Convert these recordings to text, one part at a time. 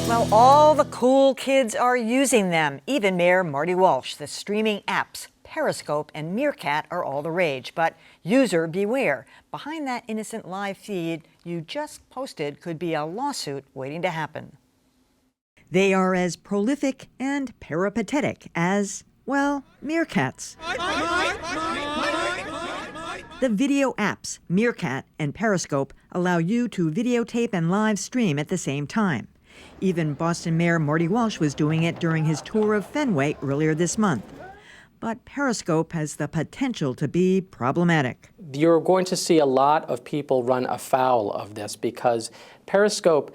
Well, all the cool kids are using them. Even Mayor Marty Walsh. The streaming apps Periscope and Meerkat are all the rage. But user beware. Behind that innocent live feed you just posted could be a lawsuit waiting to happen. They are as prolific and peripatetic as, well, meerkats. The video apps Meerkat and Periscope allow you to videotape and live stream at the same time. Even Boston Mayor Marty Walsh was doing it during his tour of Fenway earlier this month. But Periscope has the potential to be problematic. You're going to see a lot of people run afoul of this because Periscope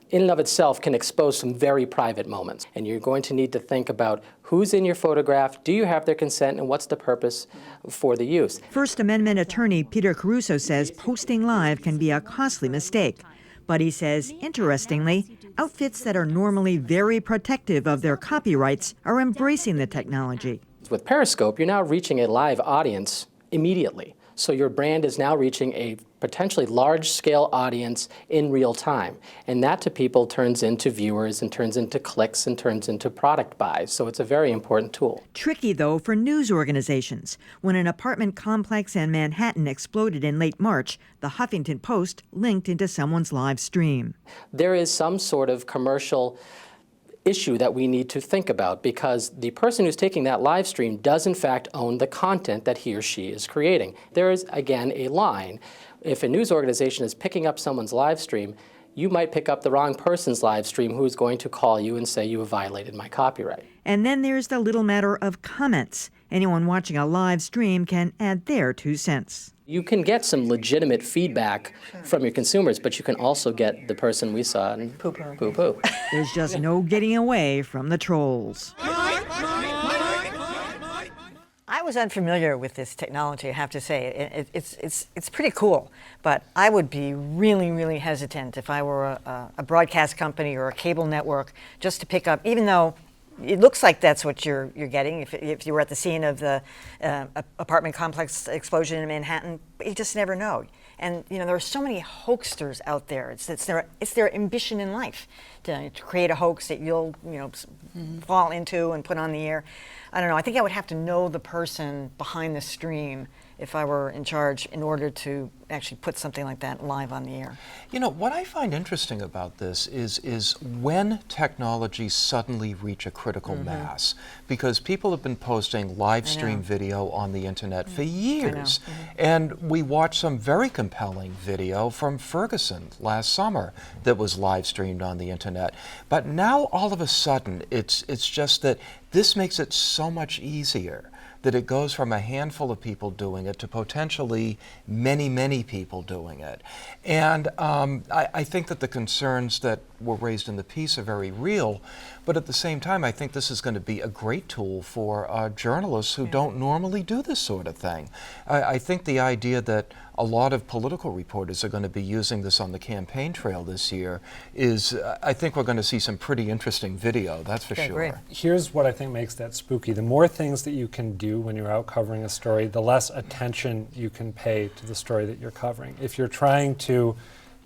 in and of itself can expose some very private moments. And you're going to need to think about who's in your photograph, do you have their consent, and what's the purpose for the use. First Amendment attorney Peter Caruso says posting live can be a costly mistake. But he says, interestingly, outfits that are normally very protective of their copyrights are embracing the technology. With Periscope, you're now reaching a live audience immediately. So your brand is now reaching a potentially large-scale audience in real time. And that to people turns into viewers and turns into clicks and turns into product buys. So it's a very important tool. Tricky, though, for news organizations. When an apartment complex in Manhattan exploded in late March, the Huffington Post linked into someone's live stream. There is some sort of commercial issue that we need to think about because the person who's taking that live stream does in fact own the content that he or she is creating. There is, again, a line. If a news organization is picking up someone's live stream, you might pick up the wrong person's live stream who's going to call you and say you have violated my copyright. And then there's the little matter of comments. Anyone watching a live stream can add their 2 cents. You can get some legitimate feedback from your consumers, but you can also get the person we saw and poo-poo. There's just no getting away from the trolls. I was unfamiliar with this technology, I have to say. It's pretty cool, but I would be really, really hesitant if I were a broadcast company or a cable network just to pick up, even though it looks like that's what you're getting if you were at the scene of the apartment complex explosion in Manhattan, but you just never know. And you know there are so many hoaxsters out there. It's their ambition in life to create a hoax that you'll fall into and put on the air. I don't know. I think I would have to know the person behind the stream if I were in charge in order to actually put something like that live on the air. You know, what I find interesting about this is when technologies suddenly reach a critical mass, because people have been posting live stream video on the internet for years. And we watched some very compelling video from Ferguson last summer that was live streamed on the internet. But now all of a sudden, it's just that this makes it so much easier that it goes from a handful of people doing it to potentially many, many people doing it. And I think that the concerns that were raised in the piece are very real, but at the same time, I think this is going to be a great tool for journalists who don't normally do this sort of thing. I think the idea that a lot of political reporters are going to be using this on the campaign trail this year is, I think we're going to see some pretty interesting video, that's for sure. Great. Here's what I think makes that spooky. The more things that you can do when you're out covering a story, the less attention you can pay to the story that you're covering. If you're trying to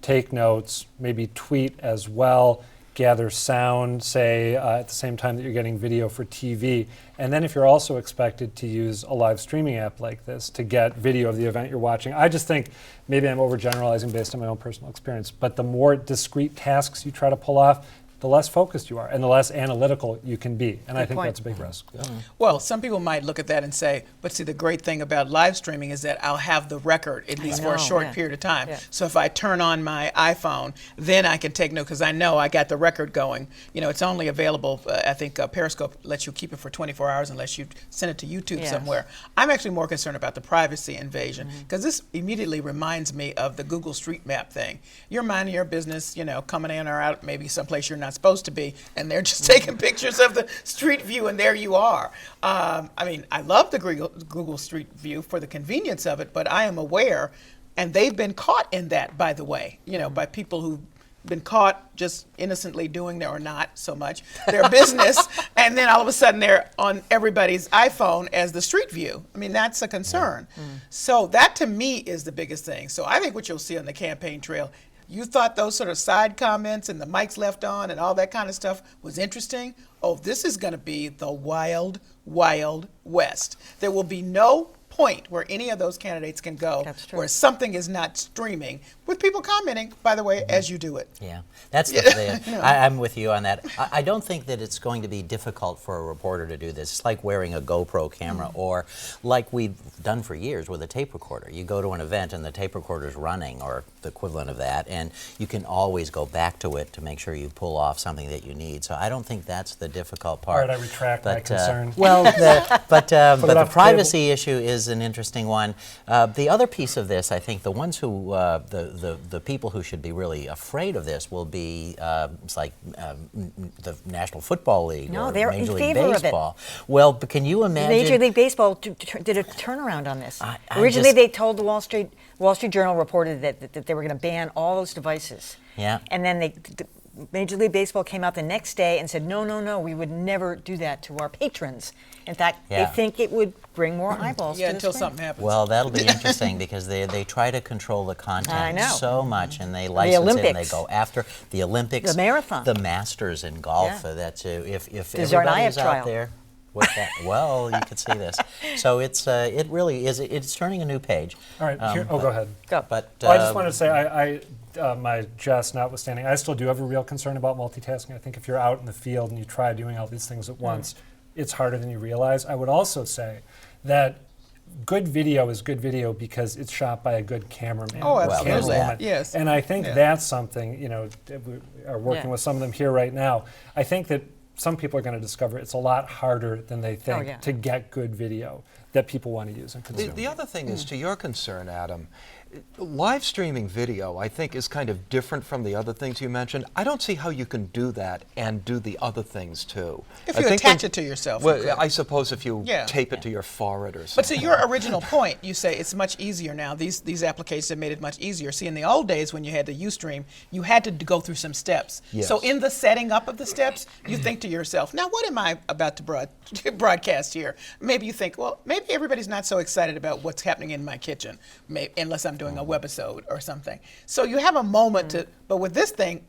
take notes, maybe tweet as well, gather sound, say, at the same time that you're getting video for TV. And then if you're also expected to use a live streaming app like this to get video of the event you're watching, I just think maybe I'm overgeneralizing based on my own personal experience, but the more discrete tasks you try to pull off, the less focused you are and the less analytical you can be. And I think that's a big risk. Well, some people might look at that and say, but see, the great thing about live streaming is that I'll have the record, at least for a short period of time. So if I turn on my iPhone, then I can take note because I know I got the record going. You know, it's only available, I think Periscope lets you keep it for 24 hours unless you send it to YouTube somewhere. I'm actually more concerned about the privacy invasion because this immediately reminds me of the Google Street Map thing. You're minding your business, you know, coming in or out, maybe someplace you're not supposed to be, and they're just taking pictures of the street view, and there you are. I mean, I love the Google Street View for the convenience of it, but I am aware, and they've been caught in that, by the way, you know, by people who've been caught just innocently doing their, or not so much, their business, and then all of a sudden they're on everybody's iPhone as the street view. I mean, that's a concern. So that to me is the biggest thing. So I think what you'll see on the campaign trail, You thought those sort of side comments and the mics left on and all that kind of stuff was interesting. Oh, this is going to be the wild, wild west. There will be no point where any of those candidates can go where something is not streaming with people commenting, by the way, as you do it. Yeah, that's I'm with you on that. I don't think that it's going to be difficult for a reporter to do this. It's like wearing a GoPro camera or like we've done for years with a tape recorder. You go to an event and the tape recorder's running or the equivalent of that, and you can always go back to it to make sure you pull off something that you need. So I don't think that's the difficult part. All right, I retract my concern. Well, but the privacy issue is an interesting one. The other piece of this, I think, the ones who, the people who should be really afraid of this will be, it's like the National Football League No, or they're Major in League favor Baseball. of it. Well, but can you imagine? Major League Baseball did a turnaround on this. Originally, just- they told the Wall Street Journal reported that they were going to ban all those devices. Yeah. And then Major League Baseball came out the next day and said, no, we would never do that to our patrons. In fact, they think it would bring more eyeballs to the until screen. something happens. Well, that'll be interesting because they try to control the I content know. so much, and they license it and they Olympics. go after the Olympics, The marathon. the Masters in golf. Yeah. That's if The Tsarnaev everybody's out trial. there. With that, well, you could see this. So it really is. It's turning a new page. All right, go ahead. Go. But Well, I just wanted to say, my jest notwithstanding, I still do have a real concern about multitasking. I think if you're out in the field and you try doing all these things at once, it's harder than you realize. I would also say that good video is good video because it's shot by a good cameraman. Oh, Well, absolutely. there's that. Yes. And I think that's something, we are working with some of them here right now. I think that some people are going to discover it's a lot harder than they think to get good video that people want to use and consume. The other thing is, to your concern, Adam, live streaming video, I think, is kind of different from the other things you mentioned. I don't see how you can do that and do the other things too. If you attach it to yourself. you Well, could. I suppose if you Yeah. tape it to your forehead or But something. to your original point, you say it's much easier now. These applications have made it much easier. See, in the old days when you had the Ustream, you had to go through some steps. Yes. So in the setting up of the steps, you think to yourself, now what am I about to broadcast here? Maybe you think, well, maybe everybody's not so excited about what's happening in my kitchen, unless I'm doing a webisode or something. So you have a moment to, but with this thing,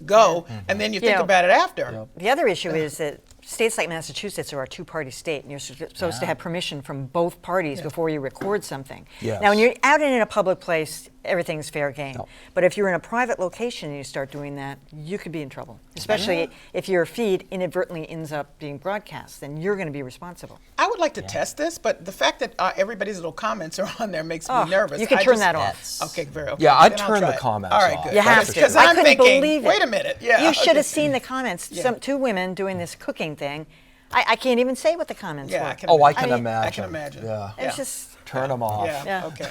go, and then you think about it after. The other issue is that states like Massachusetts are a two-party state, and you're supposed to have permission from both parties before you record something. Yes. Now, when you're out in a public place, everything's fair game. But if you're in a private location and you start doing that, you could be in trouble, especially if your feed inadvertently ends up being broadcast. Then you're going to be responsible. I would like to test this, but the fact that everybody's little comments are on there makes me nervous. You can turn that off. Okay, very okay. Yeah, I'd Then I'll turn try the it. comments All right, off. good. You have to. Because I I'm couldn't thinking, believe it. wait a minute. Yeah. You should okay. have seen the comments. Two women doing this cooking thing. I can't even say what the comments were. Yeah, I can Oh, I imagine. can imagine. I can imagine. Yeah. It's just Turn them off. Yeah. Yeah. Okay.